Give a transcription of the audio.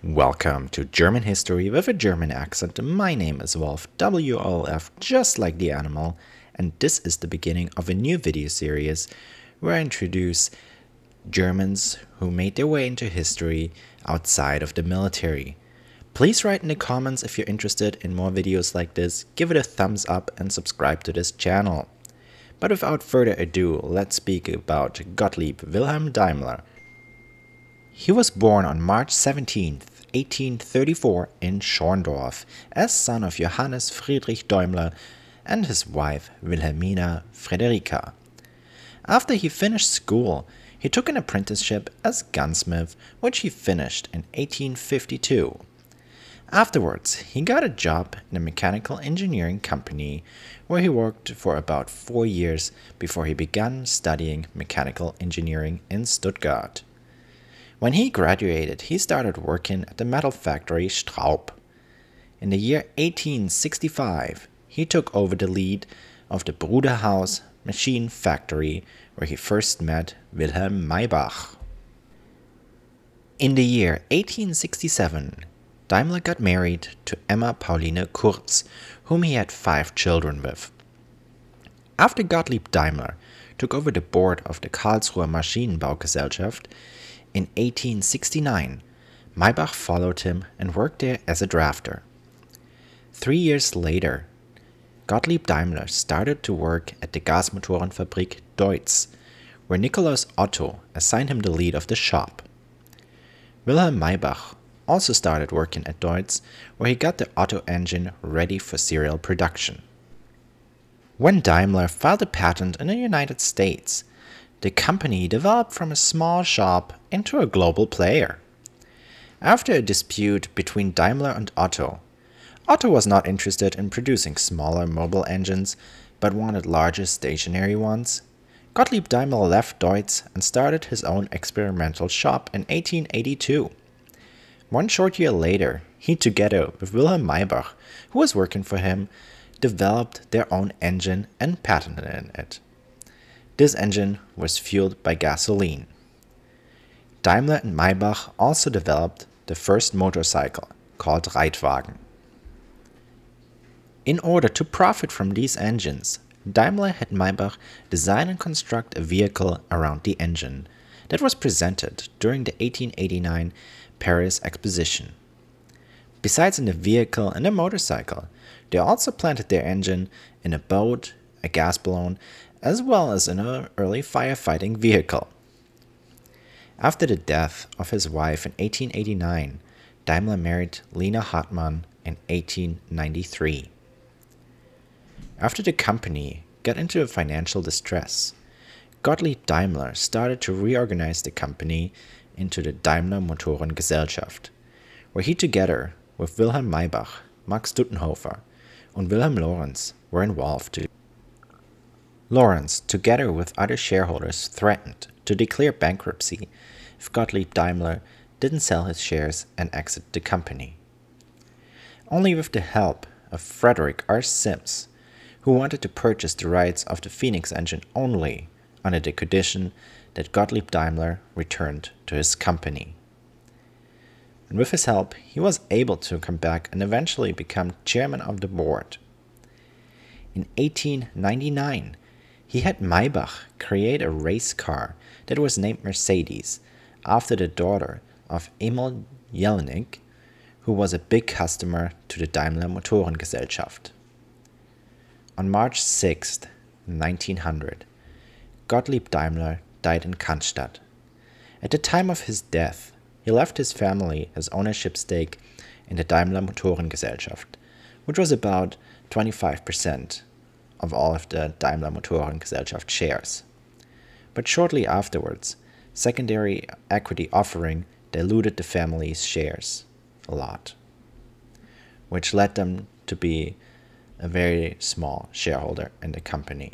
Welcome to German History with a German accent. My name is Wolf, WOLF, just like the animal, and this is the beginning of a new video series where I introduce Germans who made their way into history outside of the military. Please write in the comments if you're interested in more videos like this, give it a thumbs up and subscribe to this channel. But without further ado, let's speak about Gottlieb Wilhelm Daimler. He was born on March 17th, 1834 in Schorndorf as son of Johannes Friedrich Daimler and his wife Wilhelmina Friederika. After he finished school, he took an apprenticeship as gunsmith, which he finished in 1852. Afterwards, he got a job in a mechanical engineering company where he worked for about 4 years before he began studying mechanical engineering in Stuttgart. When he graduated, he started working at the metal factory Straub. In the year 1865, he took over the lead of the Bruderhaus machine factory where he first met Wilhelm Maybach. In the year 1867, Daimler got married to Emma Pauline Kurz, whom he had 5 children with. After Gottlieb Daimler took over the board of the Karlsruher Maschinenbaugesellschaft in 1869, Maybach followed him and worked there as a drafter. 3 years later, Gottlieb Daimler started to work at the Gasmotorenfabrik Deutz, where Nikolaus Otto assigned him the lead of the shop. Wilhelm Maybach also started working at Deutz, where he got the Otto engine ready for serial production. When Daimler filed a patent in the United States, the company developed from a small shop into a global player. After a dispute between Daimler and Otto, Otto was not interested in producing smaller mobile engines, but wanted larger stationary ones. Gottlieb Daimler left Deutz and started his own experimental shop in 1882. 1 short year later, he, together with Wilhelm Maybach, who was working for him, developed their own engine and patented it. This engine was fueled by gasoline. Daimler and Maybach also developed the first motorcycle, called Reitwagen. In order to profit from these engines, Daimler had Maybach design and construct a vehicle around the engine that was presented during the 1889 Paris Exposition. Besides in the vehicle and the motorcycle, they also planted their engine in a boat, a gas balloon, as well as in an early firefighting vehicle. After the death of his wife in 1889, Daimler married Lena Hartmann in 1893. After the company got into financial distress, Gottlieb Daimler started to reorganize the company into the Daimler Motorengesellschaft, where he, together with Wilhelm Maybach, Max Duttenhofer, and Wilhelm Lorenz, were involved. Lorenz, together with other shareholders, threatened to declare bankruptcy if Gottlieb Daimler didn't sell his shares and exit the company. Only with the help of Frederick R. Sims, who wanted to purchase the rights of the Phoenix engine only under the condition that Gottlieb Daimler returned to his company. And with his help, he was able to come back and eventually become chairman of the board. In 1899, he had Maybach create a race car that was named Mercedes after the daughter of Emil Jelinek, who was a big customer to the Daimler Motorengesellschaft. On March 6, 1900, Gottlieb Daimler died in Cannstatt. At the time of his death, he left his family his ownership stake in the Daimler Motorengesellschaft, which was about 25% of all of the Daimler Motorengesellschaft shares. But shortly afterwards, secondary equity offering diluted the family's shares a lot, which led them to be a very small shareholder in the company.